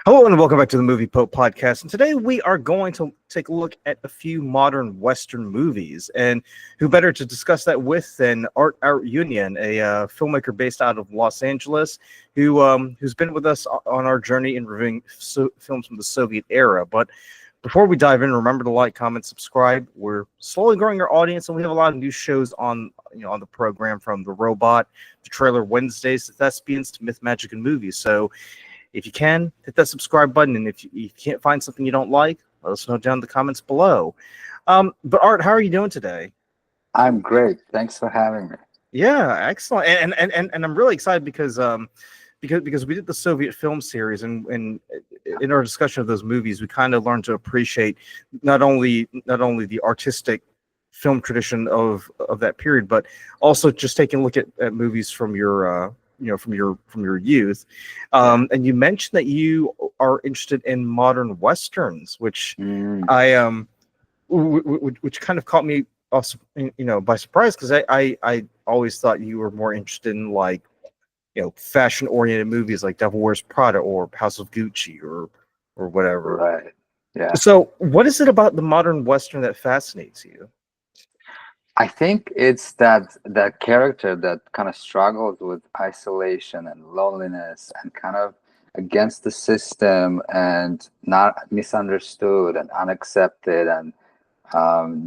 Hello and welcome back to the Movie Pope podcast. And today we are going to take a look at a few modern Western movies. And who better to discuss that with than Art Arutyunyan, a filmmaker based out of Los Angeles, who's been with us on our journey in reviewing films from the Soviet era. But before we dive in, remember to like, comment, subscribe. We're slowly growing our audience, and we have a lot of new shows on the program, from The Robot to Trailer Wednesdays to Thespians to Myth, Magic, and Movies. So if you can, hit that subscribe button, and if you can't find something you don't like, let us know down in the comments below. But Art, how are you doing today? I'm great. Thanks for having me. Yeah, excellent. And I'm really excited because we did the Soviet film series, and in our discussion of those movies, we kind of learned to appreciate not only the artistic film tradition of that period, but also just taking a look at movies from your from your youth. And you mentioned that you are interested in modern westerns, which which kind of caught me off, by surprise, because I always thought you were more interested in, like, fashion oriented movies like Devil Wears Prada or House of Gucci or whatever. Right. Yeah. So what is it about the modern western that fascinates you? I think it's that character that kind of struggles with isolation and loneliness and kind of against the system and not misunderstood and unaccepted and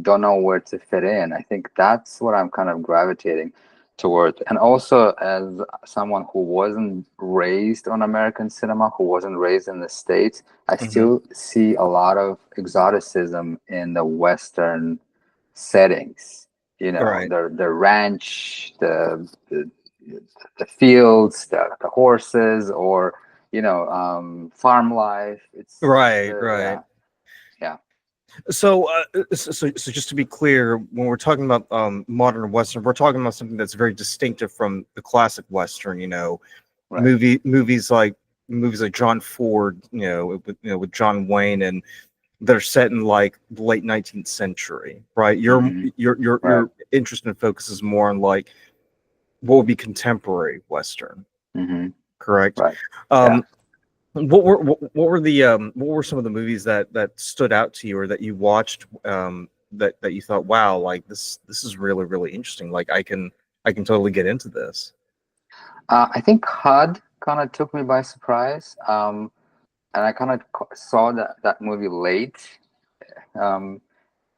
don't know where to fit in. I think that's what I'm kind of gravitating towards. And also, as someone who wasn't raised on American cinema, who wasn't raised in the States, I still see a lot of exoticism in the Western settings. Right. The ranch, the fields, the horses, or farm life. It's Right. yeah, yeah. So, just to be clear, when we're talking about modern Western, we're talking about something that's very distinctive from the classic Western. Right. Movies like John Ford, with John Wayne, and that are set in like the late 19th century, right? Your Right. your interest and focus is more on, like, what would be contemporary Western, correct? Right. Yeah. Um, what were some of the movies that stood out to you, or that you watched, that you thought, wow, like this is really, really interesting, like I can totally get into this? I think HUD kind of took me by surprise, and I kind of saw that movie late. Um,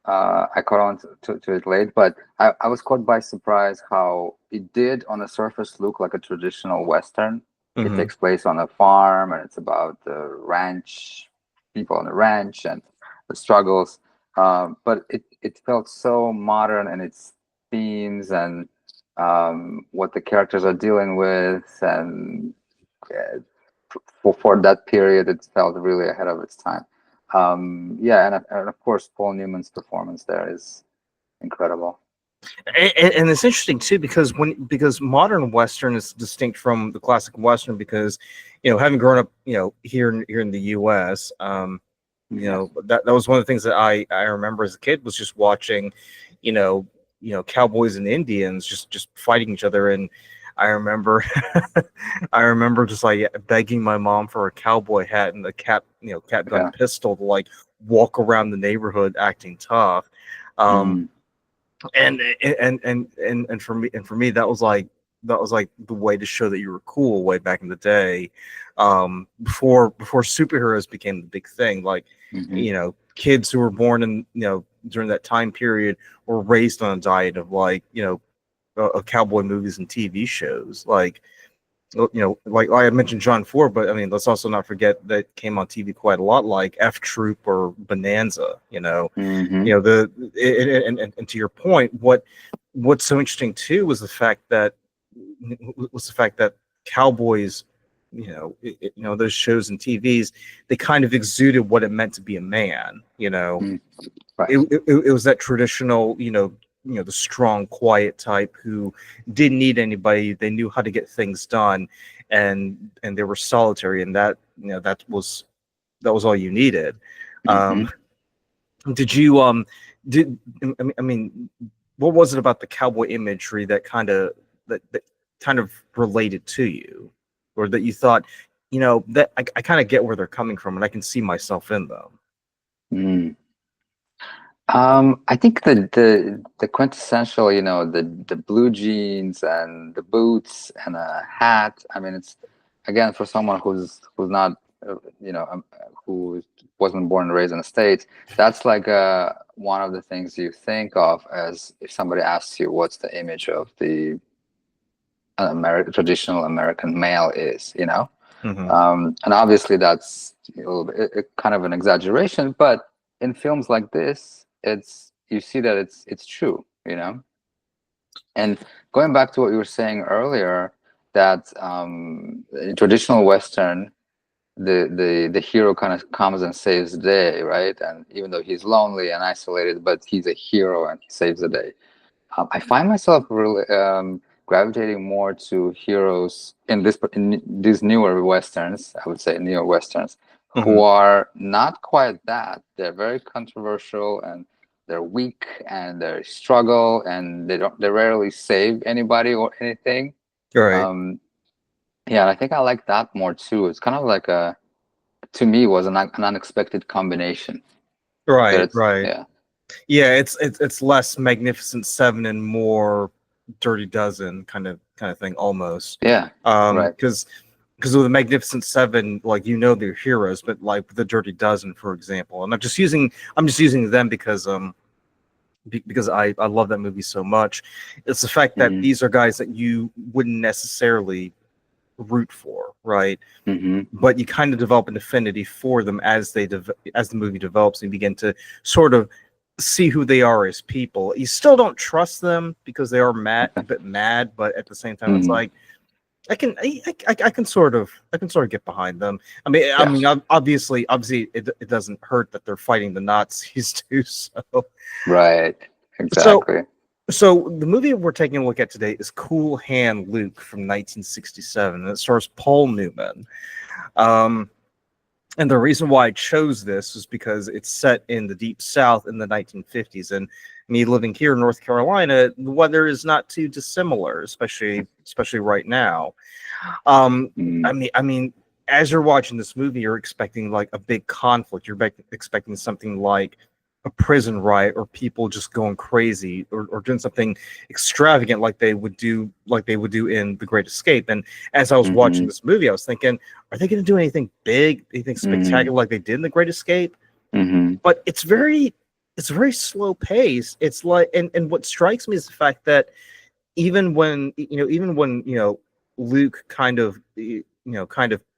I caught on to it late, but I was caught by surprise how it did on the surface look like a traditional Western. It takes place on a farm, and it's about the ranch, people on the ranch, and the struggles. But it felt so modern in its themes and what the characters are dealing with, and uh, for that period, it felt really ahead of its time. Yeah, and of course, Paul Newman's performance there is incredible. And it's interesting too, because modern Western is distinct from the classic Western, because having grown up here in the U.S., that was one of the things that I remember as a kid, was just watching cowboys and Indians just fighting each other. And I remember I remember just like begging my mom for a cowboy hat and a cat gun pistol to, like, walk around the neighborhood acting tough. Mm. And for me that was like the way to show that you were cool way back in the day, before superheroes became the big thing. Like, kids who were born in during that time period were raised on a diet of, like, of cowboy movies and TV shows, like, like I mentioned John Ford, but I mean, let's also not forget that came on TV quite a lot, like F Troop or Bonanza. And to your point, what's so interesting too was the fact that cowboys, those shows and TVs, they kind of exuded what it meant to be a man. Right. It was that traditional, the strong, quiet type who didn't need anybody. They knew how to get things done, and they were solitary, and that was all you needed. Did you did I mean, what was it about the cowboy imagery that kind of related to you, or that you thought that I kind of get where they're coming from, and I can see myself in them. Mm. I think the quintessential, the blue jeans and the boots and a hat. I mean, it's again for someone who's not, who wasn't born and raised in the States. That's like one of the things you think of as if somebody asks you what's the image of the traditional American male is, Hmm. and obviously that's a little bit, kind of an exaggeration, but in films like this, you see that it's true, And going back to what you were saying earlier, that in traditional Western, the hero kind of comes and saves the day, right? And even though he's lonely and isolated, but he's a hero and he saves the day. I find myself really gravitating more to heroes in these newer westerns. I would say newer westerns Hmm. who are not quite that. They're very controversial and they're weak and they struggle and they rarely save anybody or anything. Right. Um, yeah, and I think I like that more too. It's kind of like to me was an unexpected combination. That Right. it's Right. yeah Yeah, it's less Magnificent Seven and more Dirty Dozen kind of thing almost. yeah right. Because with the Magnificent Seven, like they're heroes, but like with the Dirty Dozen, for example, and I'm just using them because I love that movie so much. It's the fact that Hmm. these are guys that you wouldn't necessarily root for, right? Hmm. But you kind of develop an affinity for them as the movie develops, and you begin to sort of see who they are as people. You still don't trust them because they are a bit mad, but at the same time, it's Hmm. like I can sort of get behind them. I mean, I Yeah. mean, obviously, it doesn't hurt that they're fighting the Nazis too. Right. So, Exactly. so the movie we're taking a look at today is Cool Hand Luke from 1967, and it stars Paul Newman. Um, And the reason why I chose this is because it's set in the deep south in the 1950s. And me living here in North Carolina, the weather is not too dissimilar, especially right now. Um, Mm, I mean, as you're watching this movie, you're expecting like a big conflict. You're expecting something like a prison riot or people just going crazy or doing something extravagant like they would do in The Great Escape. And as I was watching mm-hmm, this movie, I was thinking, are they going to do anything big, anything mm-hmm, spectacular like they did in The Great Escape? mm-hmm, But it's very slow paced. It's like, and what strikes me is the fact that even when Luke kind of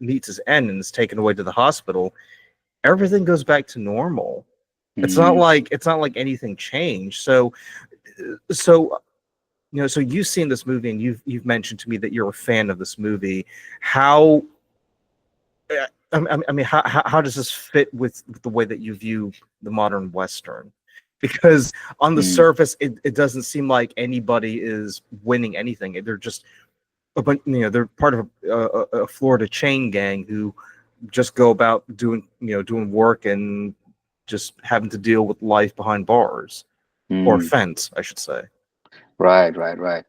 meets his end and is taken away to the hospital, everything goes back to normal. mm, It's not like anything changed. So you've seen this movie and you've mentioned to me that you're a fan of this movie. How I mean, how does this fit with the way that you view the modern Western? Because on the mm, surface, it doesn't seem like anybody is winning anything. They're just they're part of a Florida chain gang who just go about doing work and just having to deal with life behind bars or a mm. fence, I should say. Right, right, right.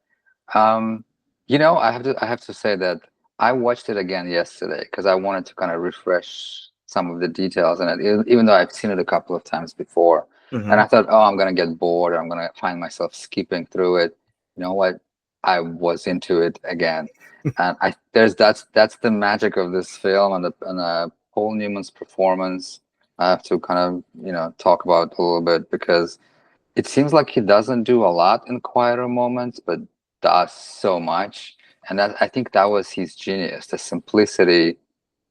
Um, I have to say that I watched it again yesterday because I wanted to kind of refresh some of the details in it, even though I've seen it a couple of times before. And Hmm. I thought, oh, I'm gonna get bored, or I'm gonna find myself skipping through it. You know what? I was into it again, and that's the magic of this film and Paul Newman's performance. I have to kind of talk about a little bit because it seems like he doesn't do a lot in quieter moments, but does so much. And I think that was his genius, the simplicity,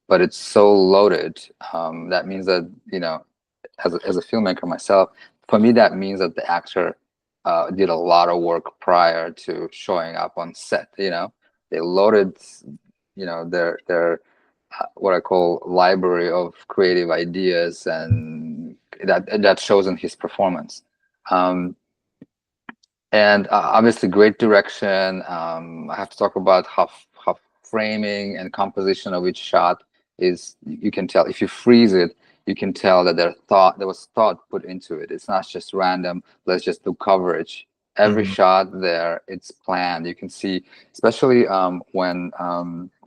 but it's so loaded. That means that, as a filmmaker myself, for me, that means that the actor did a lot of work prior to showing up on set. They loaded, their what I call library of creative ideas, and that shows in his performance. Um, and obviously great direction. I have to talk about how framing and composition of each shot is. You can tell if you freeze it, you can tell that there was thought put into it. It's not just random, let's just do coverage. Every Hmm. shot there, it's planned. You can see, especially when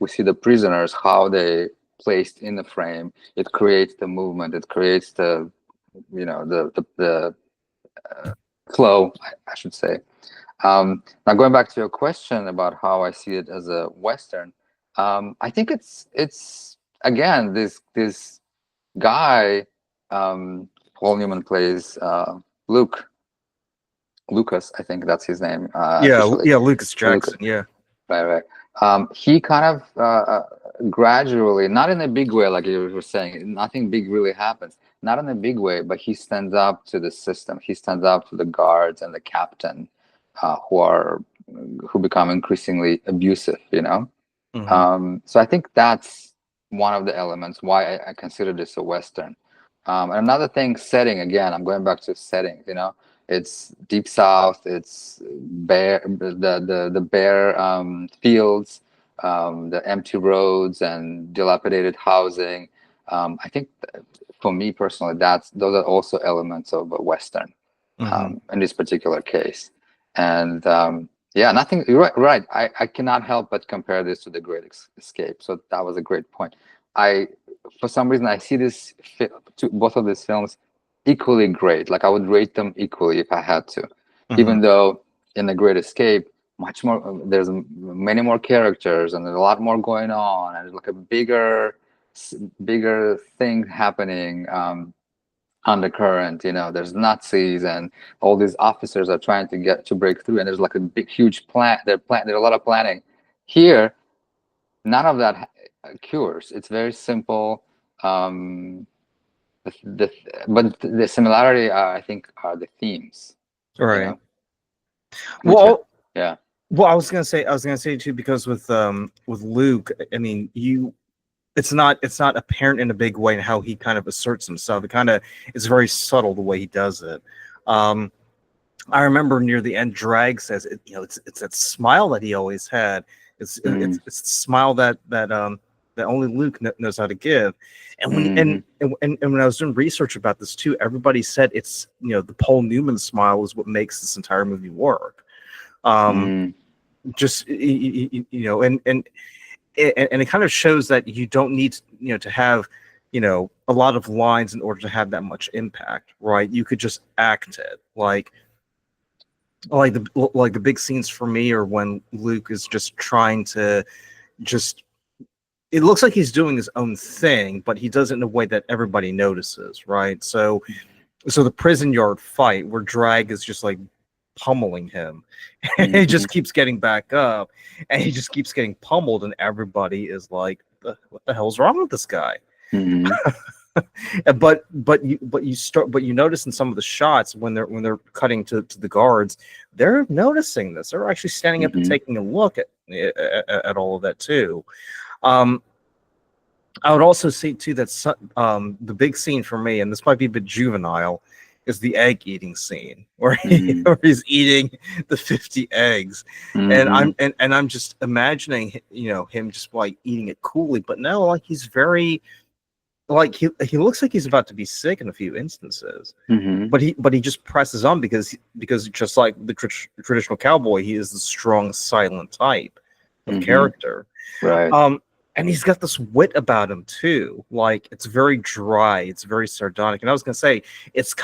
we see the prisoners, how they placed in the frame. It creates the movement. It creates the, the flow, I should say. Now going back to your question about how I see it as a Western, I think it's again this guy, Paul Newman plays Lucas, I think that's his name officially. Yeah, Lucas Lucas, Jackson. Yeah. right. He kind of gradually, not in a big way, like you were saying, nothing big really happens. Not in a big way, but he stands up to the system. He stands up to the guards and the captain, who become increasingly abusive. So I think that's one of the elements why I consider this a Western. And another thing, setting, again, I'm going back to setting, it's Deep South, it's bare, the bare fields, the empty roads and dilapidated housing. I think for me personally, those are also elements of a Western in this particular case. And yeah, nothing. You're right. I cannot help but compare this to The Great Escape. So that was a great point. For some reason, I see both of these films equally great. Like I would rate them equally if I had to, even though in The Great Escape, much more. There's many more characters and there's a lot more going on, and there's like a bigger thing happening. Undercurrent, there's Nazis and all these officers are trying to break through, and there's like a big huge plan. There's a lot of planning. Here none of that occurs. It's very simple. But the similarity, I think, are the themes, Right. Well, yeah. Well, I was gonna say too, because with Luke, I mean, it's not apparent in a big way in how he kind of asserts himself. It's very subtle the way he does it. I remember near the end, Drag says, it's that smile that he always had. It's the smile that only Luke knows how to give. And when I was doing research about this too, everybody said it's the Paul Newman smile is what makes this entire movie work. Just and it kind of shows that you don't need to have a lot of lines in order to have that much impact, right? You could just act it like the big scenes for me are when Luke is just trying to it looks like he's doing his own thing, but he does it in a way that everybody notices, right? So the prison yard fight where Drag is just like pummeling him, and he just keeps getting back up, and he just keeps getting pummeled, and everybody is like, "What the hell's wrong with this guy?" But you notice in some of the shots when they're cutting to the guards, they're noticing this. They're actually standing up and taking a look at all of that too. I would also say too that the big scene for me, and this might be a bit juvenile, is the egg eating scene where he's eating the 50 eggs, and I'm just imagining him just like eating it coolly, but no, like he's very like he looks like he's about to be sick in a few instances, but he just presses on because just like the traditional cowboy, he is the strong silent type of character, right? And he's got this wit about him too. Like it's very dry, it's very sardonic. And I was gonna say it's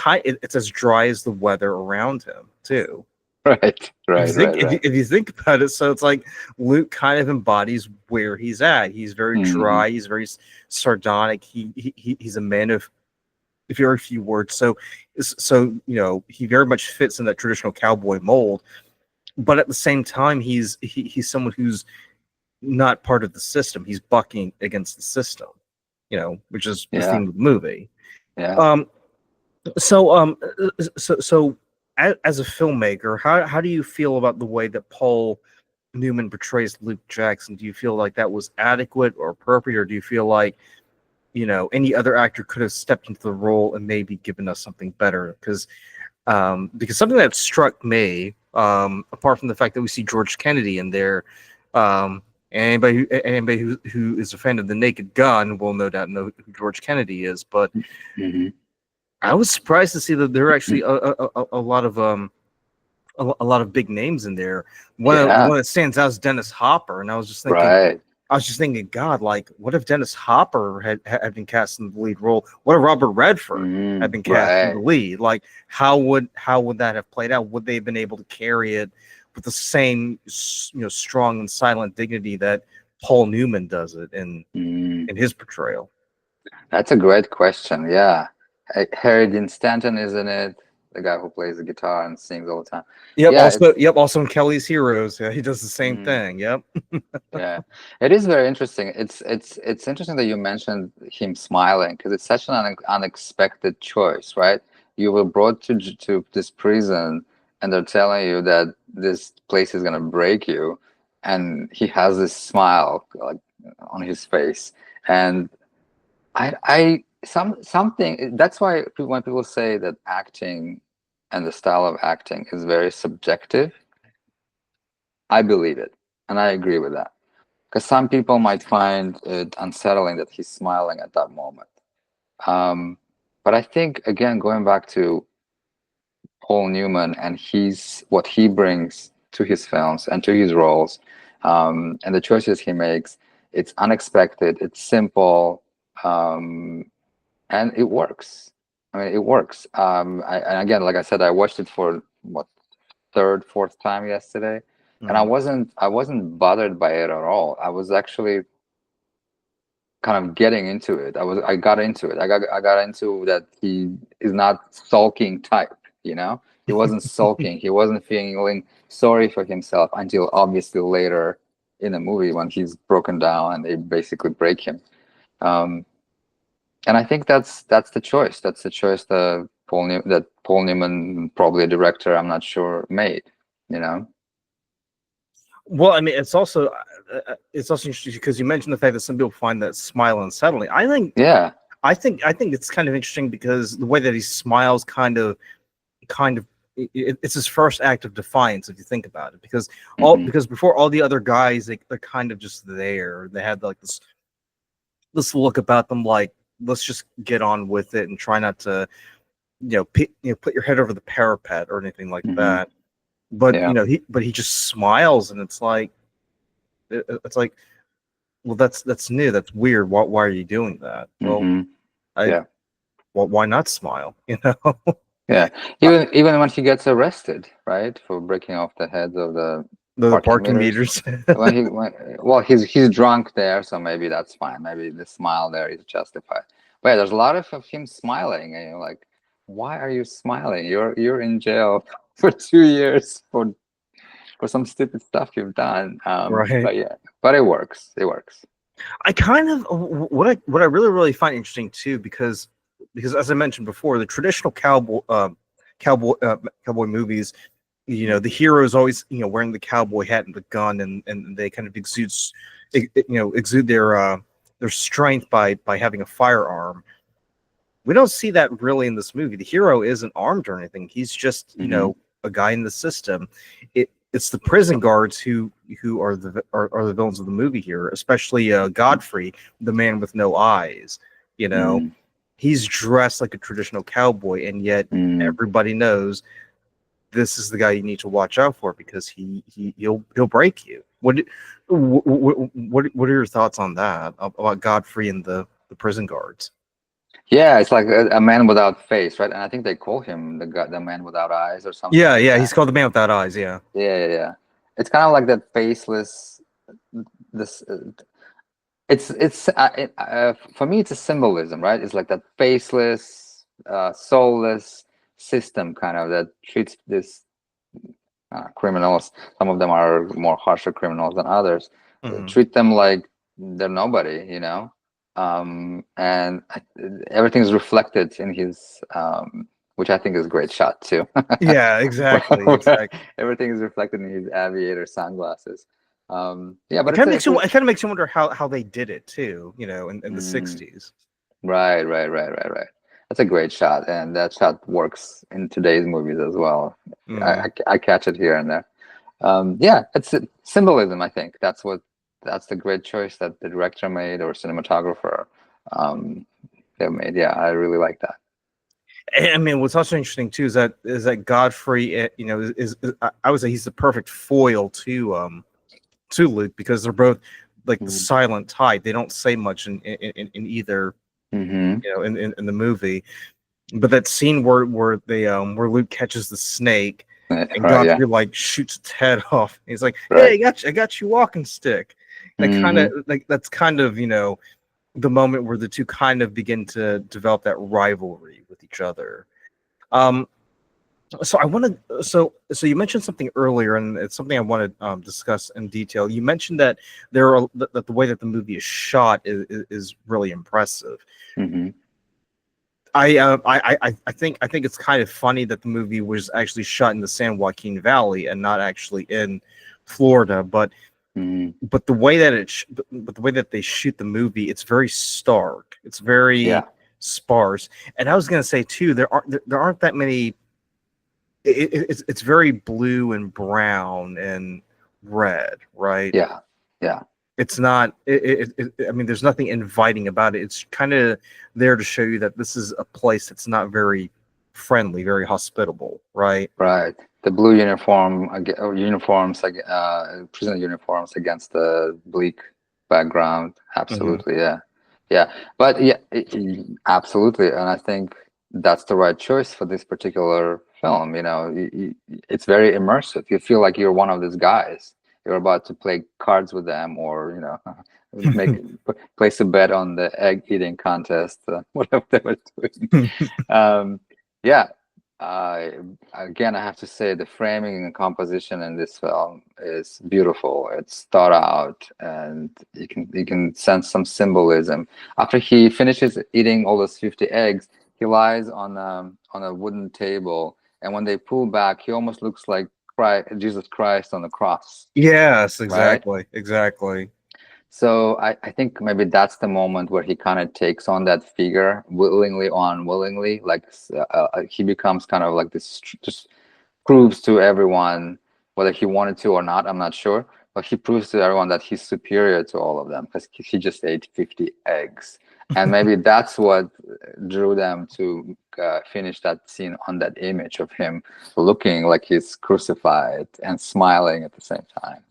as dry as the weather around him too. Right. If you think about it, so it's like Luke kind of embodies where he's at. He's very dry. He's very sardonic. He's a man of very few words. So he very much fits in that traditional cowboy mold. But at the same time, he's someone who's not part of the system. He's bucking against the system, which is the theme of the movie. Yeah. So as a filmmaker, how do you feel about the way that Paul Newman portrays Luke Jackson? Do you feel like that was adequate or appropriate, or do you feel like any other actor could have stepped into the role and maybe given us something better? Because something that struck me, apart from the fact that we see George Kennedy in there, anybody who is a fan of The Naked Gun will no doubt know who George Kennedy is. But I was surprised to see that there are actually a lot of big names in there. One that stands out is Dennis Hopper, and I was just thinking, I was just thinking, God, like, what if Dennis Hopper had been cast in the lead role? What if Robert Redford had been cast in the Right. lead? Like, how would that have played out? Would they have been able to carry it with the same, strong and silent dignity that Paul Newman does it Mm. in his portrayal? That's a great question. Yeah. Harry Dean Stanton is in it, the guy who plays the guitar and sings all the time. Yep. Yeah, Also, it's yep. Also in Kelly's Heroes, yeah, he does the same mm, thing. Yep. yeah. It is very interesting. It's interesting that you mentioned him smiling because it's such an unexpected choice, right? You were brought to this prison and they're telling you that this place is gonna break you, and he has this smile like on his face. And something that's why when people say that acting and the style of acting is very subjective, I believe it, and I agree with that. Because some people might find it unsettling that he's smiling at that moment. But I think again, going back to Paul Newman and what he brings to his films and to his roles, and the choices he makes, it's unexpected, it's simple, and it works. I mean, it works. And again, like I said, I watched it for what, third, fourth time yesterday, and Mhm. I wasn't bothered by it at all. I was actually kind of getting into it. I got into it. I got into that he is not sulking type, you know? He wasn't sulking. He wasn't feeling sorry for himself until obviously later in the movie when he's broken down and they basically break him. Um, and I think that's the choice. That's the choice that Paul Newman, probably a director, I'm not sure, made. You know? Well, I mean, it's also interesting because you mentioned the fact that some people find that smile unsettling. Yeah. I think it's kind of interesting because the way that he smiles kind of it's his first act of defiance if you think about it, Hmm. because before all the other guys, they're kind of just there. They had like this look about them, like, let's just get on with it and try not to put your head over the parapet or anything like Hmm. that. But Yeah. he just smiles, and it's like, well, that's new, that's weird. Why are you doing that? Well, Hmm. I Yeah. well, why not smile? You know. Yeah, even when he gets arrested, right, for breaking off the heads of the The parking parking meters. meters. Well, he's drunk there, so maybe that's fine. Maybe the smile there is justified. But yeah, there's a lot of him smiling, and you're like, why are you smiling? You're in jail for 2 years for some stupid stuff you've done. Right. But yeah, but it works. It works. I kind of what I really find interesting too, because as I mentioned before, the traditional cowboy cowboy movies, the hero is always wearing the cowboy hat and the gun, and they kind of exude their strength by having a firearm. We don't see that really in this movie. The hero isn't armed or anything. He's just Hmm. a guy in the system. It's the prison guards who are the villains of the movie here, especially Godfrey, the man with no eyes. You know, Mm. he's dressed like a traditional cowboy, and yet Mm. everybody knows this is the guy you need to watch out for because he'll break you. What are your thoughts on that about Godfrey and the prison guards? Yeah, it's like a man without face, right? And I think they call him the man without eyes or something Yeah, like yeah, that. he's called the man without eyes. Yeah. Yeah, yeah, yeah. It's kind of like that faceless. This for me, it's a symbolism, right? It's like that faceless, soulless system, kind of that treats this criminals. Some of them are more harsher criminals than others. Mhm. Treat them like they're nobody, and everything's reflected in his, which I think is a great shot too. Yeah, exactly, Where exactly. everything is reflected in his aviator sunglasses. Yeah, It but kind of makes you wonder how they did it too. In the mm, '60s. right, right, right, right, right. That's a great shot, and that shot works in today's movies as well. Mm. I catch it here and there. Yeah, it's symbolism. I think that's the great choice that the director made or cinematographer um, they made. Yeah, I really like that. I mean, what's also interesting too is that Godfrey, I would say he's the perfect foil to Luke because they're both like the silent type. They don't say much in either, Mm-hmm. in the movie. But that scene where they where Luke catches the snake and Right. Yeah. Godfrey like shoots its head off. He's like, "Hey, Right. I got you walking stick." That kind of Mm-hmm. like that's kind of the moment where the two kind of begin to develop that rivalry with each other. Um, so I want to so you mentioned something earlier, and it's something I want to discuss in detail. You mentioned that that the way that the movie is shot is really impressive. Mm-hmm. I think it's kind of funny that the movie was actually shot in the San Joaquin Valley and not actually in Florida, Mm-hmm. but the way that but the way that they shoot the movie, it's very stark. It's very Yeah. sparse. And I was gonna say too, there aren't that many. It's very blue and brown and red, right? Yeah. Yeah. It's not. I mean, there's nothing inviting about it. It's kind of there to show you that this is a place that's not very friendly, very hospitable, right? Right. The blue uniforms, like prison uniforms against the bleak background. Hmm. Absolutely, yeah, yeah. But yeah, absolutely. And I think that's the right choice for this particular film. It's very immersive. You feel like you're one of these guys. You're about to play cards with them, or make place a bet on the egg eating contest, whatever they were doing. Yeah. I Again, I have to say the framing and composition in this film is beautiful. It's thought out, and you can sense some symbolism. After he finishes eating all those 50 eggs, he lies on a wooden table, and when they pull back, he almost looks like Jesus Christ on the cross, Yes, right? exactly, exactly. So I think maybe that's the moment where he kind of takes on that figure willingly or unwillingly. Like he becomes kind of like this, just proves to everyone, whether he wanted to or not, I'm not sure, but he proves to everyone that he's superior to all of them because he just ate 50 eggs. And maybe that's what drew them to finish that scene on that image of him looking like he's crucified and smiling at the same time.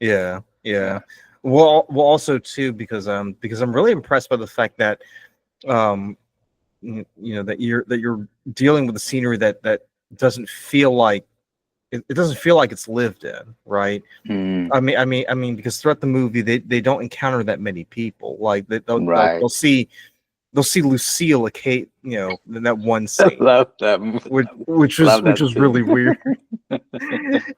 Yeah, yeah. Yeah. Also too because I'm really impressed by the fact that um that you're dealing with a scenery that doesn't feel like it doesn't feel like it's lived in, right? Mm, Because throughout the movie they don't encounter that many people. Like right. they'll see Lucille in that one I scene, love that movie. Love which that was really scene. weird.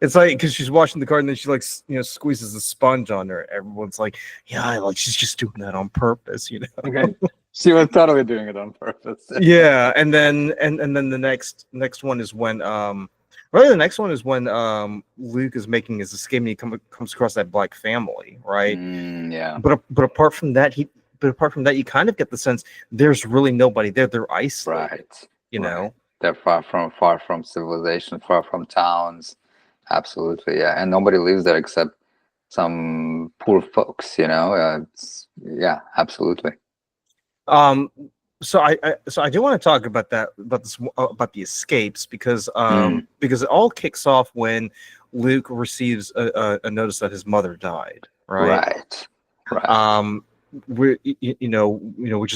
It's like because she's washing the car and then she like squeezes the sponge on her. Everyone's like, yeah, like she's just doing that on purpose, you know. Okay. She was totally doing it on purpose. Yeah, and then the next one is when really the next one is when Luke is making his escape and he comes across that black family, right? Yeah. But apart from that you kind of get the sense there's really nobody there. They're isolated, Right. you Right. know. They're far from civilization, far from towns. Absolutely, yeah. And nobody lives there except some poor folks, yeah, absolutely. Um, so I do want to talk about about the escapes Mm, because it all kicks off when Luke receives a notice that his mother died, right? right. Right. Um, which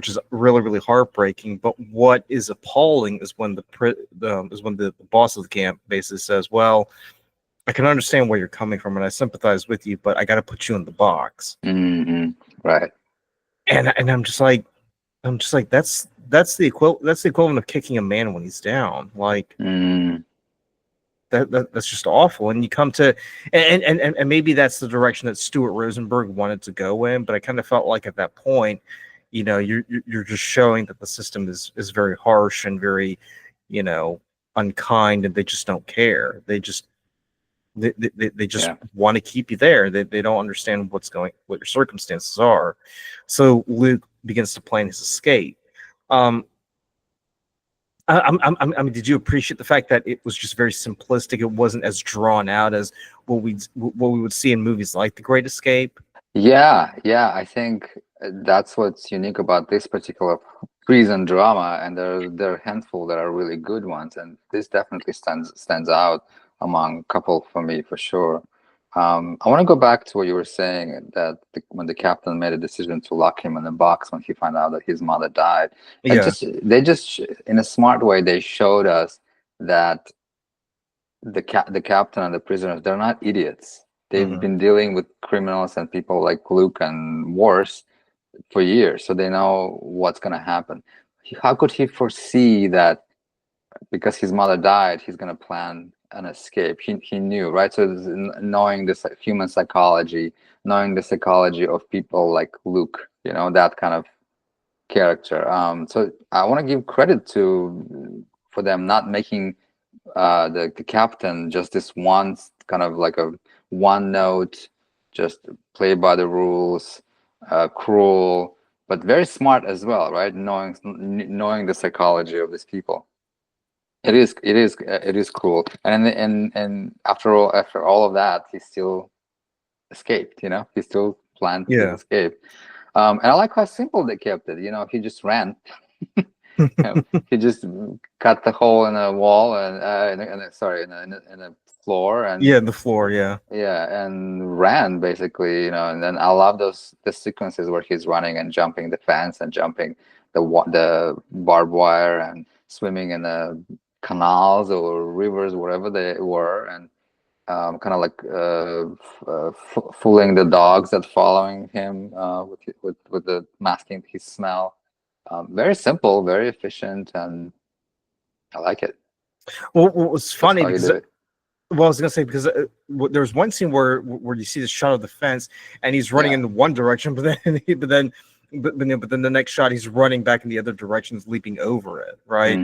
is really really heartbreaking. But what is appalling is when the boss of the camp basically says, "Well, I can understand where you're coming from, and I sympathize with you, but I got to put you in the box." Hmm. Right. And I'm just like that's the equivalent of kicking a man when he's down. Like Mm, that's just awful. And you come to and maybe that's the direction that Stuart Rosenberg wanted to go in, but I kind of felt like at that point, you're just showing that the system is very harsh and very, you know, unkind, and they just don't care. They just yeah. want to keep you there. They don't understand what your circumstances are. So Luke begins to plan his escape. Um, I mean, did you appreciate the fact that it was just very simplistic? It wasn't as drawn out as what we would see in movies like The Great Escape. Yeah, yeah, I think that's what's unique about this particular prison drama, and there are a handful that are really good ones, and this definitely stands out among a couple for me for sure. I want to go back to what you were saying that when the captain made a decision to lock him in the box when he found out that his mother died, and Yeah. in a smart way they showed us that the captain and the prisoners, they're not idiots. They've Hmm. been dealing with criminals and people like Luke and worse for years, so they know what's going to happen. How could he foresee that because his mother died, he's going to plan an escape? He knew, right? So knowing this human psychology, knowing the psychology of people like Luke, that kind of character. So I want to give credit for them not making the captain just this one kind of like a one note, just play by the rules, cruel, but very smart as well, right? Knowing the psychology of these people. It is cruel, and after all of that, he still escaped. He still planned his Yeah. escape. And I like how simple they kept it. He just ran. know, he just cut the hole in a wall and sorry, in a floor, and Yeah, the floor. Yeah. yeah, and ran basically. And then I love the sequences where he's running and jumping the fence and jumping the barbed wire and swimming in the canals or rivers wherever they were, and kind of like fooling the dogs that following him with the masking his smell. Very simple, very efficient, and I like it. Well, what was That's funny how you because do it. well, I was gonna say because there's one scene where you see the shot of the fence and he's running Yeah. in one direction, but then the next shot he's running back in the other direction, leaping over it, right?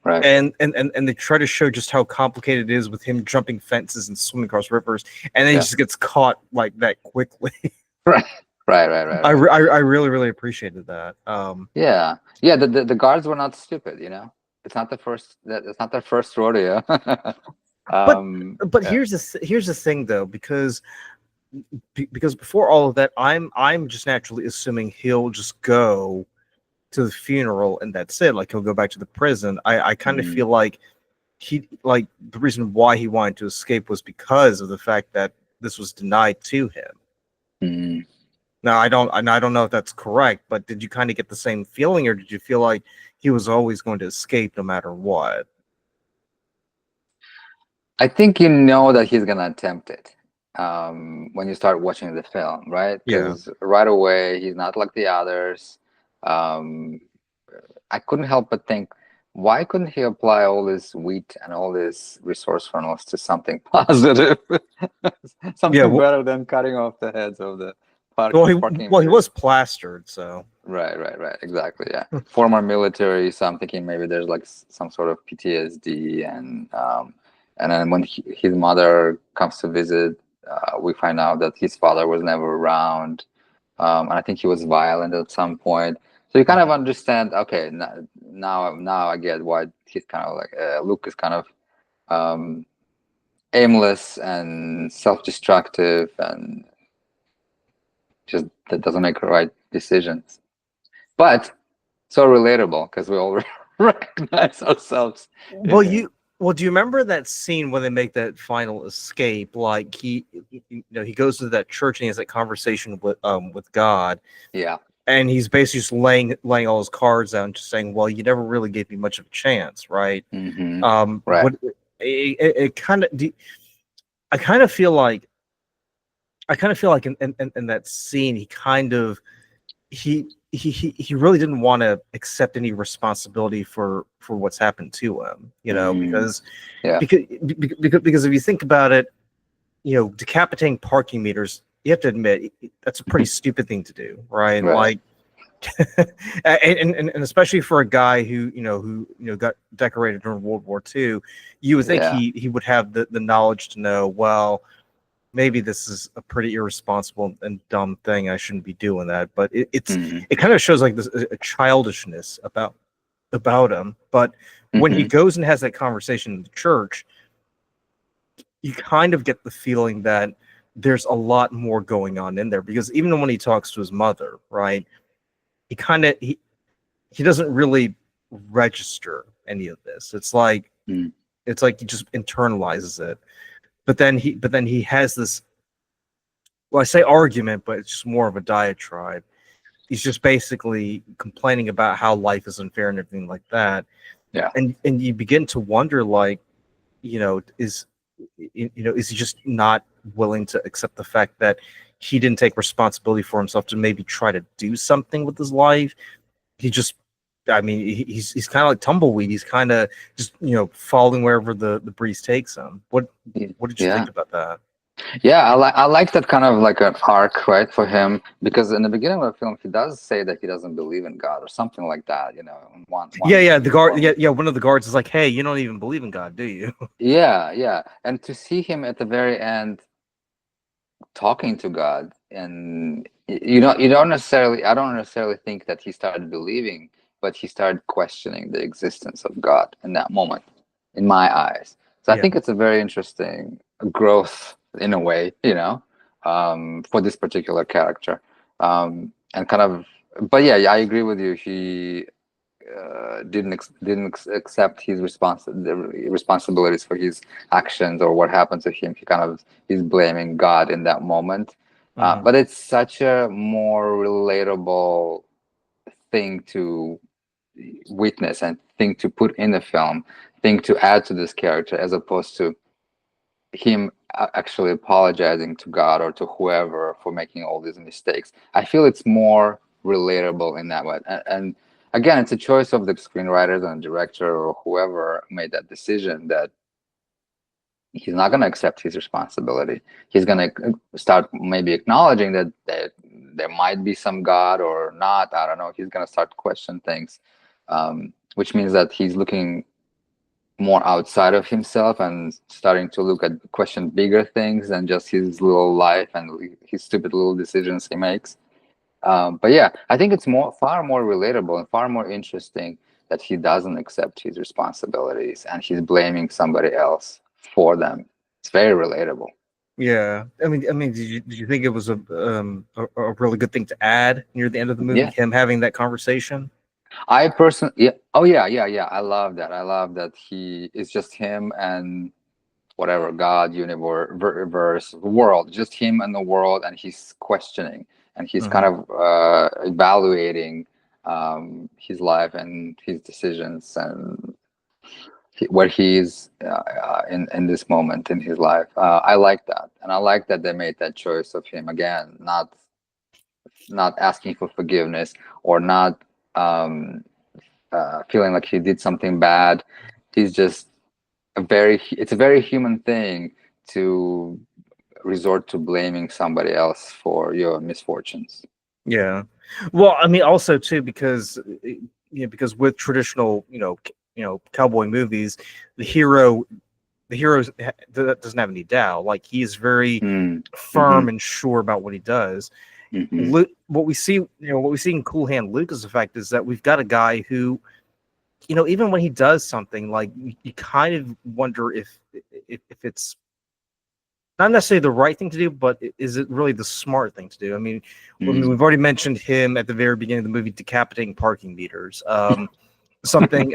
Right. And they try to show just how complicated it is with him jumping fences and swimming across rivers, and then he Yeah. just gets caught like that quickly. Right. Right. I really appreciated that. Yeah. Yeah. The guards were not stupid. It's not the first. It's not their first rodeo. But Yeah. here's the thing though, because before all of that, I'm just naturally assuming he'll just go to the funeral and that's it. Like he'll go back to the prison. I kind of Mm, feel like the reason why he wanted to escape was because of the fact that this was denied to him. mm. Now I don't know if that's correct, but did you kind of get the same feeling, or did you feel like he was always going to escape no matter what? I think you know that he's gonna attempt it when you start watching the film, right? Yeah. Because right away he's not like the others. Um, I couldn't help but think, why couldn't he apply all this wheat and all this resourcefulness to something positive? Yeah. Something better than cutting off the heads of the parking Well, he meters. was plastered, so Right. Exactly. Yeah. Former military, so I'm thinking maybe there's like some sort of PTSD, and then when his mother comes to visit, we find out that his father was never around, and I think he was violent at some point. So you kind of understand. Okay, now I get why he's kind of like Luke is kind of um, aimless and self-destructive, and just that doesn't make the right decisions. But so relatable because we all recognize ourselves in well, him. do you remember that scene when they make that final escape? Like he goes to that church and he has that conversation with God, Yeah. and he's basically just laying all his cards out and just saying, "Well, you never really gave me much of a chance, right?" Right. What it kind of I kind of feel like in that scene he really didn't want to accept any responsibility for what's happened to him, because Yeah. because if you think about it, decapitating parking meters, you have to admit that's a pretty stupid thing to do, right? Right. Like, and especially for a guy who got decorated during World War II, you would think Yeah. he would have the knowledge to know, well, maybe this is a pretty irresponsible and dumb thing. I shouldn't be doing that. But hmm it kind of shows like this a childishness about him. But when he hmm goes and has that conversation in the church, you kind of get the feeling that there's a lot more going on in there, because even when he talks to his mother, right, he kind of he doesn't really register any of this. It's like he just internalizes it. But then he has this well, I say argument, but it's just more of a diatribe. He's just basically complaining about how life is unfair and everything like that. Yeah. And you begin to wonder, like, is is he just not willing to accept the fact that he didn't take responsibility for himself to maybe try to do something with his life? He just, I mean, he's kind of like tumbleweed. He's kind of just falling wherever the breeze takes him. What did you think Yeah. about that? Yeah, I like that kind of like an arc, right, for him, because in the beginning of the film he does say that he doesn't believe in God or something like that, in Yeah, one yeah. The guard, moment. yeah. One of the guards is like, "Hey, you don't even believe in God, do you?" Yeah, yeah. And to see him at the very end talking to God, and you don't necessarily, I don't necessarily think that he started believing, but he started questioning the existence of God in that moment, in my eyes. So I Yeah, think it's a very interesting growth in a way, for this particular character. And kind of, but yeah, I agree with you. He didn't accept his the responsibilities for his actions or what happened to him. He's blaming God in that moment. uh But it's such a more relatable thing to witness and thing to put in the film, thing to add to this character, as opposed to him actually apologizing to God or to whoever for making all these mistakes. I feel it's more relatable in that way. And again, it's a choice of the screenwriters and director or whoever made that decision, that he's not going to accept his responsibility. He's going to start maybe acknowledging that there might be some God or not. I don't know. He's going to start question things, which means that he's looking more outside of himself and starting to look at question bigger things than just his little life and his stupid little decisions he makes. But yeah, I think it's far more relatable and far more interesting that he doesn't accept his responsibilities and he's blaming somebody else for them. It's very relatable. yeah. I mean, did you think it was a really good thing to add near the end of the movie? Yeah, Him having that conversation. I personally, yeah, oh yeah, yeah, yeah. I love that. I love that he is just him and whatever, God, universe, world, just him and the world, and he's questioning and he's kind Hmm. of evaluating his life and his decisions and where he's in this moment in his life. I like that, and I like that they made that choice of him again, not asking for forgiveness or not feeling like he did something bad. He's just it's a very human thing to resort to blaming somebody else for your misfortunes. Yeah. Well, I mean, also too, because because with traditional, cowboy movies, the hero, doesn't have any doubt. Like, he is very Mm. firm Hmm. and sure about what he does. Hmm. Luke, what we see in Cool Hand Luke is the fact is that we've got a guy who, even when he does something, like, you kind of wonder if it's not necessarily the right thing to do, but is it really the smart thing to do? Mm. We've already mentioned him at the very beginning of the movie decapitating parking meters. Something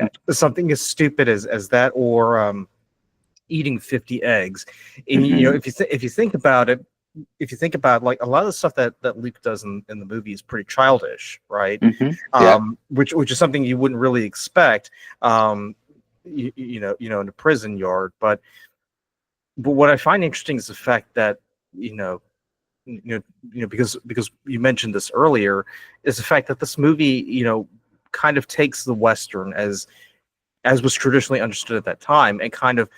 as stupid as that, or eating 50 eggs. And Hmm. if you think about it, like, a lot of the stuff that Luke does in the movie is pretty childish, right? Hmm. Yeah. Which is something you wouldn't really expect, in a prison yard. But what I find interesting is the fact that you know because you mentioned this earlier, is the fact that this movie kind of takes the Western as was traditionally understood at that time, and kind of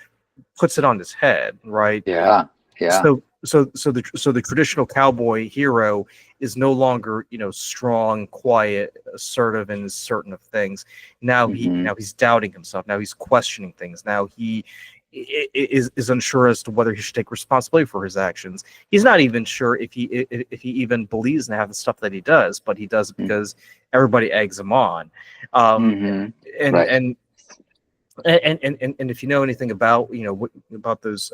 puts it on its head, right? Yeah. Yeah. So the traditional cowboy hero is no longer strong, quiet, assertive, and certain of things. Hmm. Now he's doubting himself. Now he's questioning things. Now he is unsure as to whether he should take responsibility for his actions. He's not even sure if he even believes in half the stuff that he does, but he does it because everybody eggs him on. Um, Hmm. and Right. and and if you know anything about about those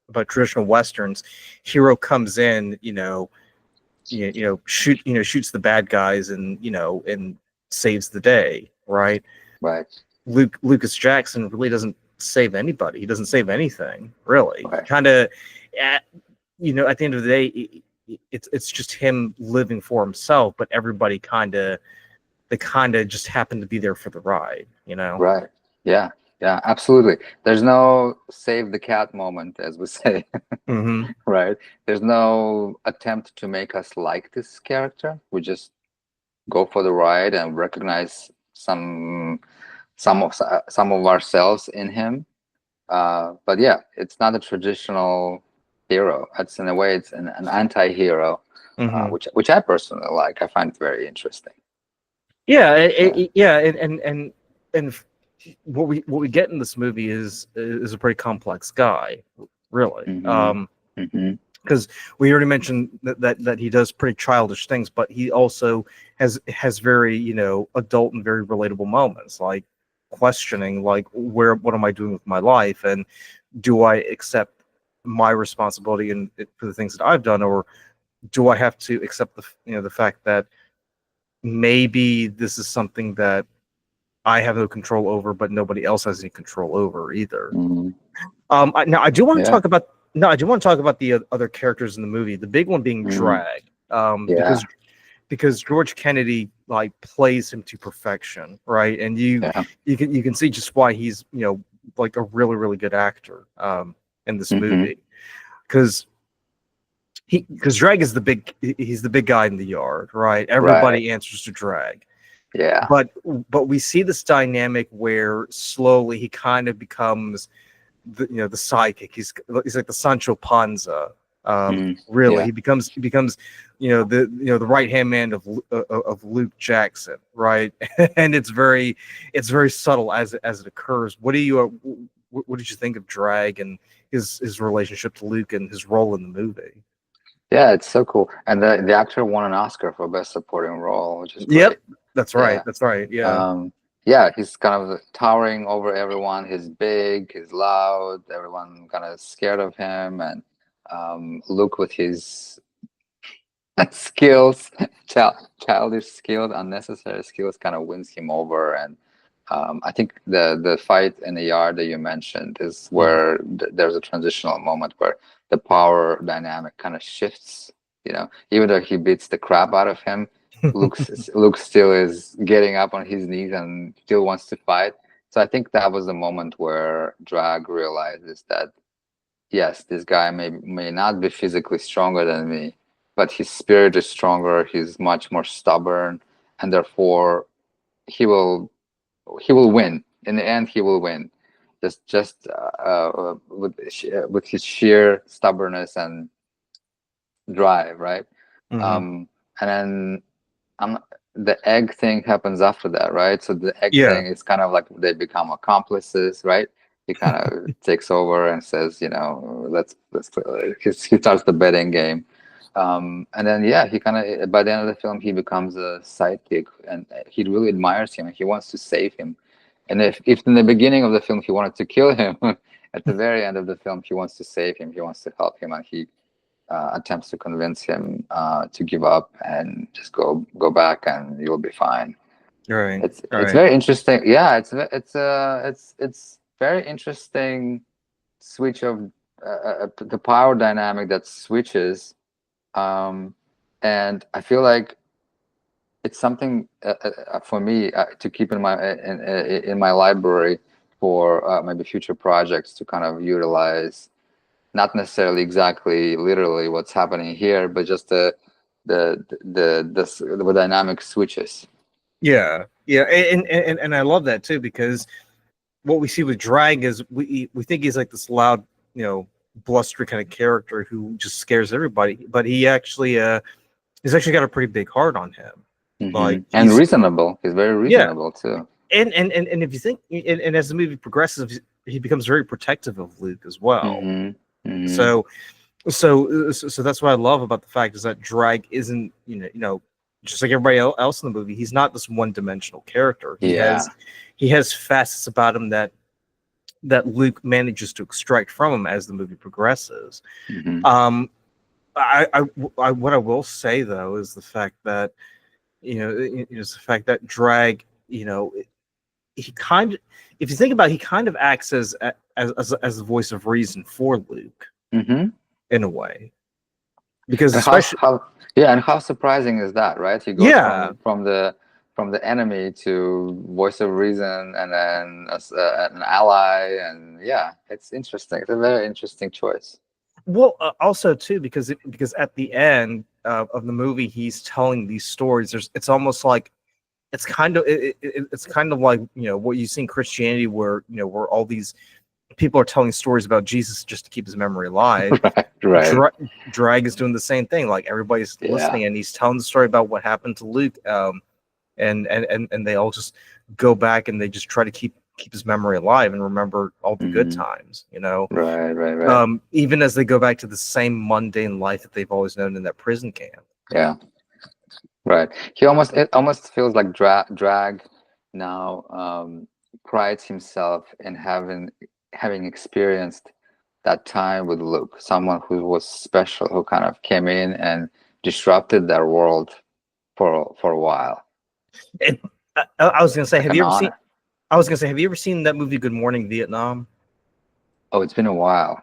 about traditional westerns, hero comes in, shoots the bad guys, and saves the day, right? Right. Lucas Jackson really doesn't save anybody. He doesn't save anything, really. Right. Kind of, at at the end of the day. it's just him living for himself, but everybody kind of just happen to be there for the ride, you know? Right. Yeah. Yeah. Absolutely. There's no save the cat moment, as we say. Mm-hmm. Right. There's no attempt to make us like this character. We just go for the ride and recognize some of ourselves in him. But yeah, it's not a traditional hero. It's in a way it's an anti-hero, Mm-hmm. which I personally like. I find it very interesting. Yeah, Yeah. yeah, and what we get in this movie is a pretty complex guy, really. Mm-hmm. Mm-hmm. Because we already mentioned that he does pretty childish things, but he also has very, adult and very relatable moments, like questioning, like, what am I doing with my life, and do I accept my responsibility and for the things that I've done, or do I have to accept the fact that maybe this is something that I have no control over, but nobody else has any control over either. Mm-hmm. Now I do want to Yeah. talk about no, I do want to talk about the other characters in the movie. The big one being Mm-hmm. Drag, Yeah. because George Kennedy like plays him to perfection, right? And Yeah. you can see just why he's like a really really good actor in this Mm-hmm. movie, because Drag is he's the big guy in the yard, right? Right. Everybody answers to Drag. Yeah. but we see this dynamic where slowly he kind of becomes the sidekick. He's like the Sancho Panza. Mm. Really, Yeah. he becomes the right hand man of Luke Jackson, right? And it's very subtle as it occurs. What did you think of Drag and his relationship to Luke and his role in the movie? Yeah, it's so cool. And the actor won an Oscar for Best Supporting Role, which is Yep, great. that's right. Yeah. That's right. Yeah. Um, yeah, he's kind of towering over everyone. He's big, he's loud, everyone kind of scared of him. And Luke with his skills, childish skills, unnecessary skills, kind of wins him over. And I think the fight in the yard that you mentioned is Mhm. where there's a transitional moment where the power dynamic kind of shifts. Even though he beats the crap out of him, Luke still is getting up on his knees and still wants to fight. So I think that was the moment where Drag realizes that yes, this guy may not be physically stronger than me, but his spirit is stronger. He's much more stubborn, and therefore he will he will win. In the end, he will win. Just with his sheer stubbornness and drive, right? Mhm. Um, and then the egg thing happens after that, right? So the egg Yeah. thing is kind of like they become accomplices, right? He kind of takes over and says, let's play. He starts the betting game, and then yeah, he kind of by the end of the film he becomes a sidekick, and he really admires him and he wants to save him. And if in the beginning of the film he wanted to kill him, at the very end of the film he wants to save him, he wants to help him, and he attempts to convince him to give up and just go back and you'll be fine. All right. All It's right. very interesting. Yeah, it's very interesting switch of the power dynamic that switches, um, and I feel like it's something for me to keep in my library for maybe future projects to kind of utilize, not necessarily exactly literally what's happening here, but just the dynamic switches. Yeah, yeah, and I love that too, because what we see with Drag is we think he's like this loud, blustery kind of character who just scares everybody, but he's actually got a pretty big heart on him. Like And he's reasonable. He's very yeah, reasonable too. and if you think and as the movie progresses, he becomes very protective of Luke as well. hmm hmm So so that's what I love about the fact is that Drag isn't just like everybody else in the movie. He's not this one-dimensional character. Yeah. He has facets about him that Luke manages to extract from him as the movie progresses. hmm Um, what I will say though is the fact that is the fact that Drag, he kind of, if you think about it, he kind of acts as the voice of reason for Luke hmm in a way. because And how especially how yeah, and how surprising is that, right? He goes yeah. from the enemy to voice of reason, and then as an ally, and yeah, it's interesting. It's a very interesting choice. Well, also too, because at the end of the movie, he's telling these stories. It's almost like it's kind of like what you see in Christianity, where where all these people are telling stories about Jesus just to keep his memory alive. Right, right. Drag is doing the same thing. Like everybody's Yeah. listening, and he's telling the story about what happened to Luke. And they all just go back and they just try to keep his memory alive and remember all the good Hmm. times. Right, right, right. Even as they go back to the same mundane life that they've always known in that prison camp. Yeah, right. It almost feels like drag now prides himself in having experienced that time with Luke, someone who was special, who kind of came in and disrupted their world for a while. It, I was gonna say, Like have an you ever seen? honor. I was gonna say, have you ever seen that movie Good Morning Vietnam? Oh, it's been a while.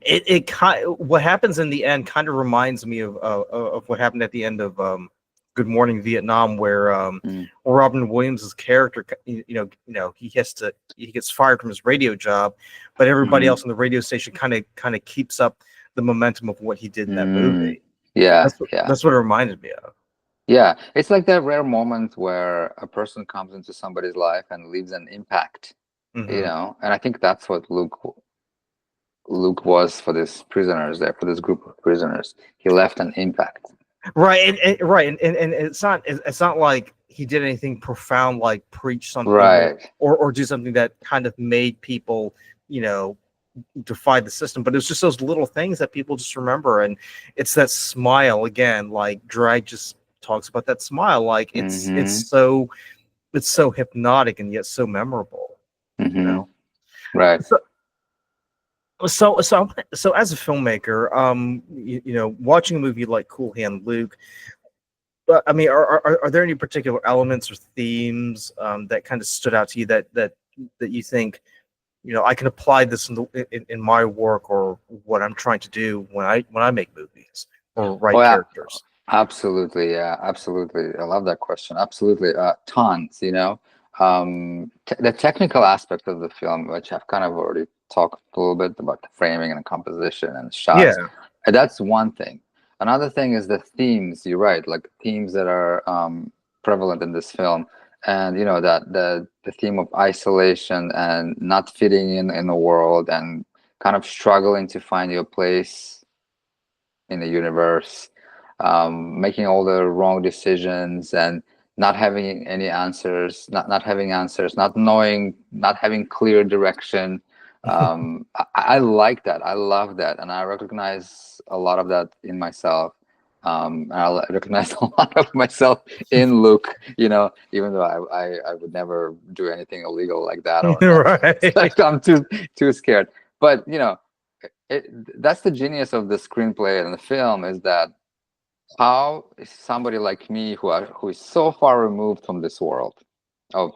It kind what happens in the end kind of reminds me of what happened at the end of Good Morning Vietnam, Mm. where Robin Williams' character, he gets fired from his radio job, but everybody Hmm. else on the radio station kind of keeps up the momentum of what he did in that Mm. movie. Yeah, That's what yeah. that's what it reminded me of. Yeah, it's like that rare moment where a person comes into somebody's life and leaves an impact, Hmm. and I think that's what Luke was for these prisoners there, for this group of prisoners. He left an impact. Right, right, and it's not like he did anything profound, like preach something Right. or do something that kind of made people, you know, defy the system. But it's just those little things that people just remember, and it's that smile again. Like Drag just talks about that smile, like Mm-hmm. it's so hypnotic and yet so memorable. You Mm-hmm. know. Right. So so as a filmmaker, watching a movie like Cool Hand Luke. But I mean, are there any particular elements or themes that kind of stood out to you that you think I can apply this in my work or what I'm trying to do when I make movies or Oh write yeah, characters? absolutely. Yeah, absolutely. I love that question. Absolutely. Tons, the technical aspect of the film, which I've kind of already talked a little bit about the framing and the composition and the shots. Yeah. That's one thing. Another thing is the themes. You're right, like themes that are prevalent in this film, and that the theme of isolation and not fitting in the world and kind of struggling to find your place in the universe, making all the wrong decisions and not having any answers, not having answers, not knowing, not having clear direction. I like that. I love that, and I recognize a lot of that in myself. And I recognize a lot of myself in Luke. Even though I would never do anything illegal like that, or Right. like I'm too scared. But that's the genius of the screenplay and the film, is that how is somebody like me who is so far removed from this world of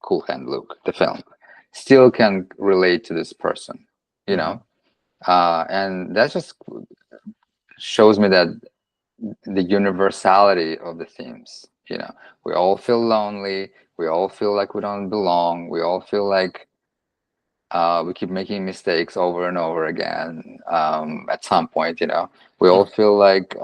Cool Hand Luke, the film, still can relate to this person, you Mhm. know, and that just shows me that the universality of the themes. We all feel lonely. We all feel like we don't belong. We all feel like we keep making mistakes over and over again. At some point, we all feel like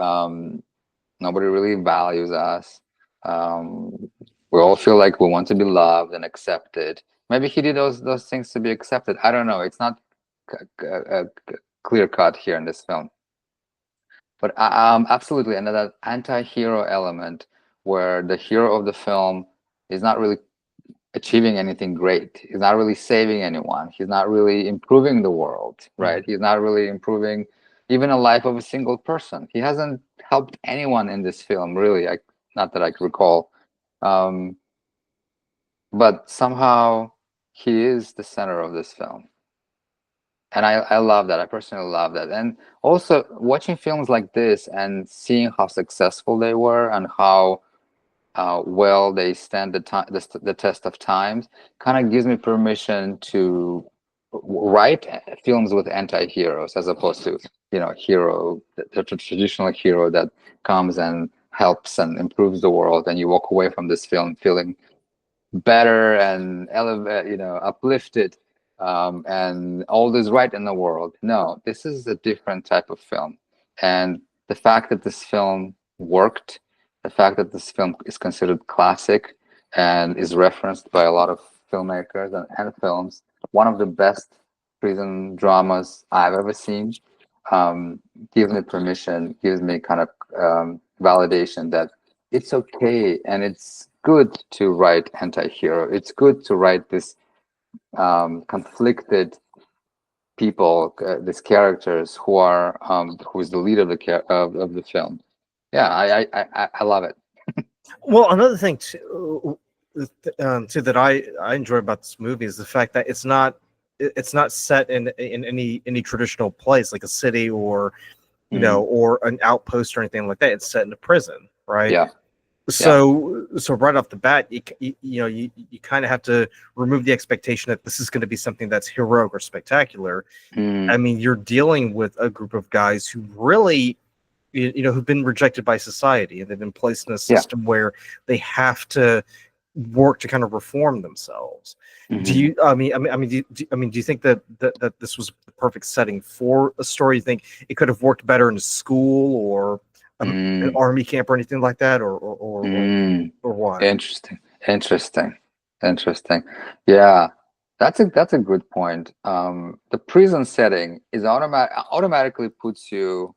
nobody really values us. Um, we all feel like we want to be loved and accepted. Maybe he did those things to be accepted. I don't know. It's not clear cut here in this film, but absolutely another anti-hero element where the hero of the film is not really achieving anything great. He's not really saving anyone. He's not really improving the world, right? Mhm. He's not really improving even a life of a single person. He hasn't helped anyone in this film, really. Not that I can recall. Um, but somehow he is the center of this film. And I love that. I personally love that. And also watching films like this and seeing how successful they were and how well they stand the test of times kind of gives me permission to write films with anti-heroes as opposed to hero, the traditional hero that comes and helps and improves the world, and you walk away from this film feeling better and uplifted, and all is right in the world. No, this is a different type of film, and the fact that this film worked, the fact that this film is considered classic and is referenced by a lot of filmmakers and films, one of the best prison dramas I've ever seen, um, gives me permission, gives me kind of validation that it's okay and it's good to write anti-hero. It's good to write this conflicted people, these characters who is the lead of of the film. Yeah, I love it. Well, another thing too that I enjoy about this movie is the fact that it's not set in any traditional place like a city or or an outpost or anything like that. It's set in a prison, right? Yeah, So right off the bat, you kind of have to remove the expectation that this is going to be something that's heroic or spectacular. I mean, you're dealing with a group of guys who really, who've been rejected by society, and they've been placed in a system where they have to work to kind of reform themselves. Do you? Do you think that this was the perfect setting for a story? You think it could have worked better in a school or an army camp or anything like that, or what? Interesting. Yeah, that's a good point. The prison setting is automatically puts you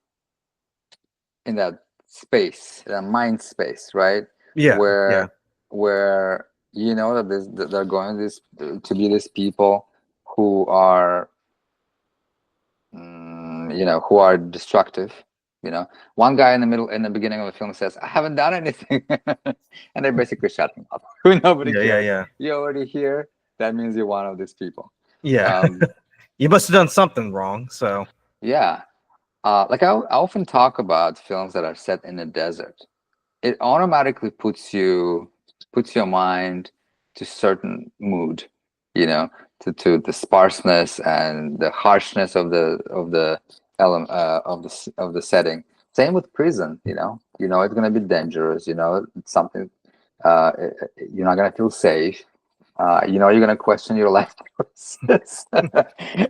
in that space, that mind space, right? Yeah, yeah. Where you know that they're going to be these people who are who are destructive. One guy in the beginning of the film says, "I haven't done anything," and they basically shut him up. Nobody cares. Yeah. You're already here. That means you're one of these people. Yeah. You must have done something wrong. So Yeah. Like I often talk about films that are set in the desert. It automatically puts your mind to certain mood, to the sparseness and the harshness of the element of the setting. Same with prison. It's gonna be dangerous. It's something. You're not gonna feel safe. You're gonna question your life choices.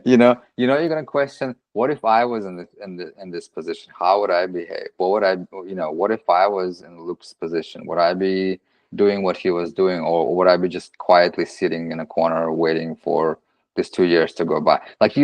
You're gonna question, what if I was in this position? How would I behave? What would I, what if I was in Luke's position? Would I be doing what he was doing, or would I be just quietly sitting in a corner waiting for these 2 years to go by? Like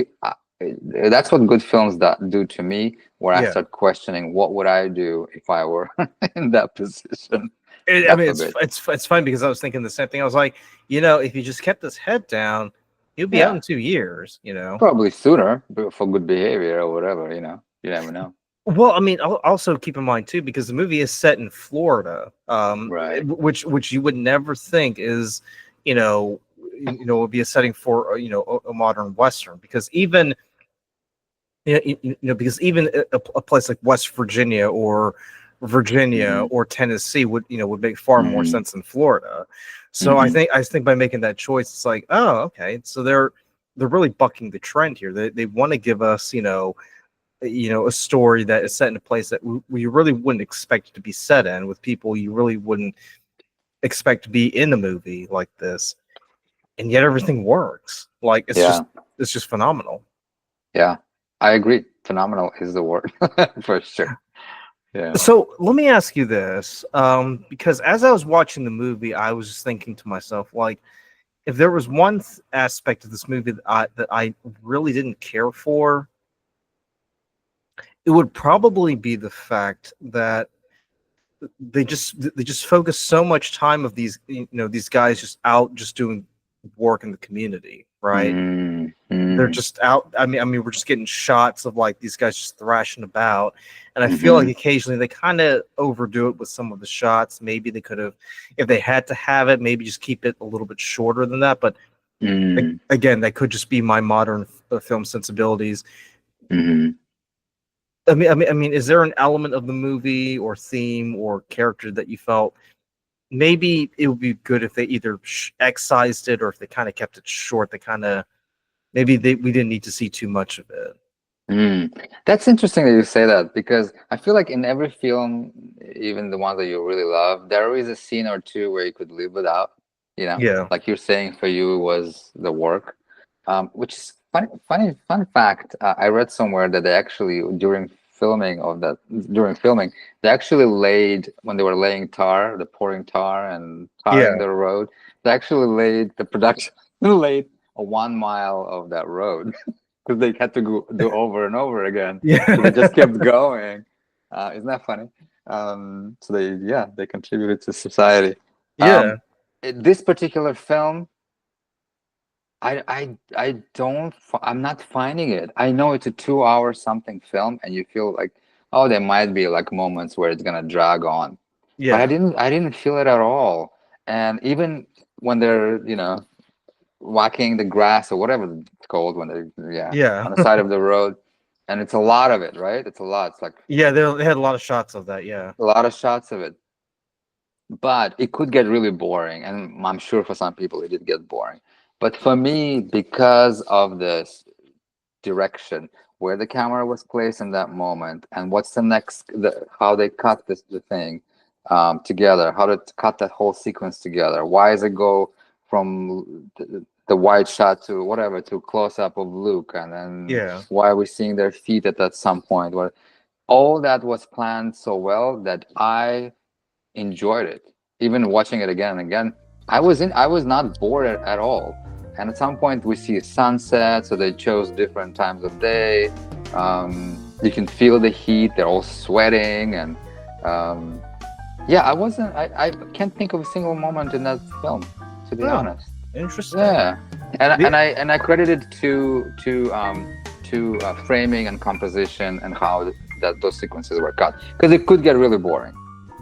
that's what good films do to me, where I yeah. start questioning, what would I do if I were in that position? I mean, That's a bit. it's fun because I was thinking the same thing. I was like, if he just kept his head down, he'll be out Yeah. in 2 years. Probably sooner, but for good behavior or whatever, you never know. Well, I mean, also keep in mind too, because the movie is set in Florida, Right. which you would never think is, would be a setting for a modern Western, because even because even a place like West Virginia or Virginia or Tennessee would make far more Mhm. sense than Florida. So I think by making that choice, it's like, oh, okay, so they're really bucking the trend here. They want to give us a story that is set in a place that we really wouldn't expect it to be set in, with people you really wouldn't expect to be in a movie like this, and yet everything works. Like Yeah. it's just phenomenal. Yeah. I agree. Phenomenal is the word for sure. Yeah. So let me ask you this, because as I was watching the movie, I was just thinking to myself, like, if there was one aspect of this movie that I really didn't care for, it would probably be the fact that they just focus so much time of these guys just out just doing work in the community, right? They're just out. I mean, we're just getting shots of like these guys just thrashing about, and I feel like occasionally they kind of overdo it with some of the shots. Maybe they could have, if they had to have it, maybe just keep it a little bit shorter than that. But again, that could just be my modern film sensibilities. I mean, is there an element of the movie or theme or character that you felt maybe it would be good if they either excised it, or if they kind of kept it short? They kind of we didn't need to see too much of it. Mm. That's interesting that you say that, because I feel like in every film, even the ones that you really love, there is a scene or two where you could live without, you know, Yeah, like you're saying for you was the work, which is fun fact. I read somewhere that they actually, during filming, they actually laid, when they were laying tar, the pouring tar and tarring yeah, the road, they actually laid, the production laid a 1 mile of that road because they had to go do over and over again. So they just yeah, kept going. Isn't that funny? So they contributed to society. yeah, This particular film, I'm not finding it. I know it's a 2 hour something film, and you feel like, oh, there might be like moments where it's gonna drag on, but yeah, I didn't feel it at all. And even when they're, whacking the grass or whatever it's called, when they, yeah, on the side of the road, and it's a lot of it, right? It's a lot. It's like yeah. They had a lot of shots of that. Yeah, a lot of shots of it, but it could get really boring, and I'm sure for some people it did get boring. But for me, because of this direction, where the camera was placed in that moment, and what's how they cut the thing together, how to cut that whole sequence together. Why does it go from the wide shot to whatever to close up of Luke, and then yeah, why are we seeing their feet at that some point? Where all that was planned so well that I enjoyed it. Even watching it again and again, I was not bored at all. And at some point we see a sunset, so they chose different times of day. You can feel the heat, they're all sweating, and yeah, I can't think of a single moment in that film, to be oh, honest. interesting. Yeah. And The- I credit it to framing and composition, and how that those sequences were cut, because it could get really boring.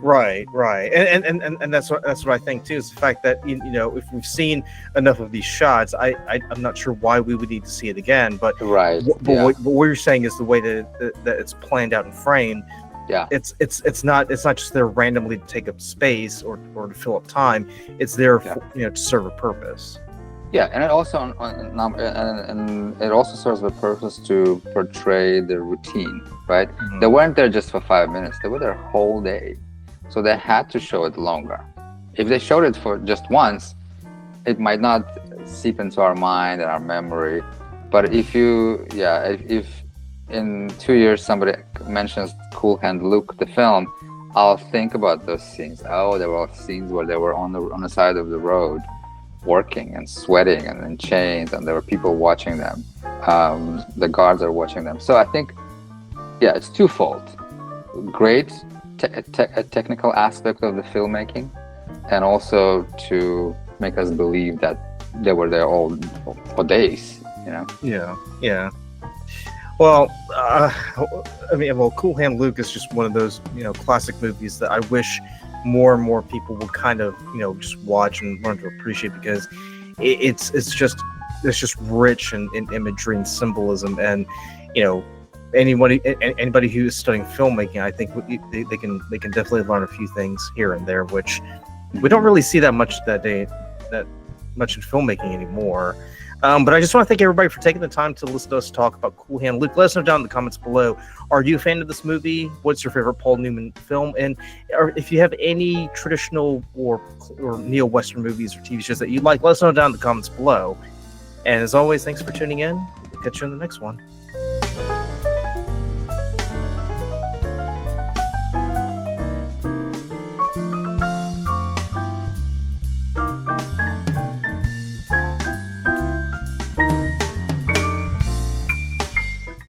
Right, right, and that's what I think too, is the fact that if we've seen enough of these shots, I'm not sure why we would need to see it again. But Right. but Yeah. what you're saying is the way that it's planned out and framed. Yeah. It's not just there randomly to take up space or to fill up time. It's there Yeah. for, to serve a purpose. Yeah, and it also and it also serves a purpose to portray the routine, right? Mhm. They weren't there just for 5 minutes; they were there whole day, so they had to show it longer. If they showed it for just once, it might not seep into our mind and our memory. But if in 2 years somebody mentions Cool Hand Luke, the film, I'll think about those scenes. Oh, there were scenes where they were on the side of the road, working and sweating and in chains, and there were people watching them. The guards are watching them. So I think, yeah, it's twofold. Great technical aspect of the filmmaking, and also to make us believe that they were there all for days. Yeah, yeah. Well, Cool Hand Luke is just one of those classic movies that I wish more and more people will kind of just watch and learn to appreciate, because it's just rich in imagery and symbolism, and anybody who is studying filmmaking, I think they can definitely learn a few things here and there, which we don't really see that much that much in filmmaking anymore. But I just want to thank everybody for taking the time to listen to us talk about Cool Hand Luke. Let us know down in the comments below. Are you a fan of this movie? What's your favorite Paul Newman film? And if you have any traditional or neo-Western movies or TV shows that you like, let us know down in the comments below. And as always, thanks for tuning in. We'll catch you in the next one.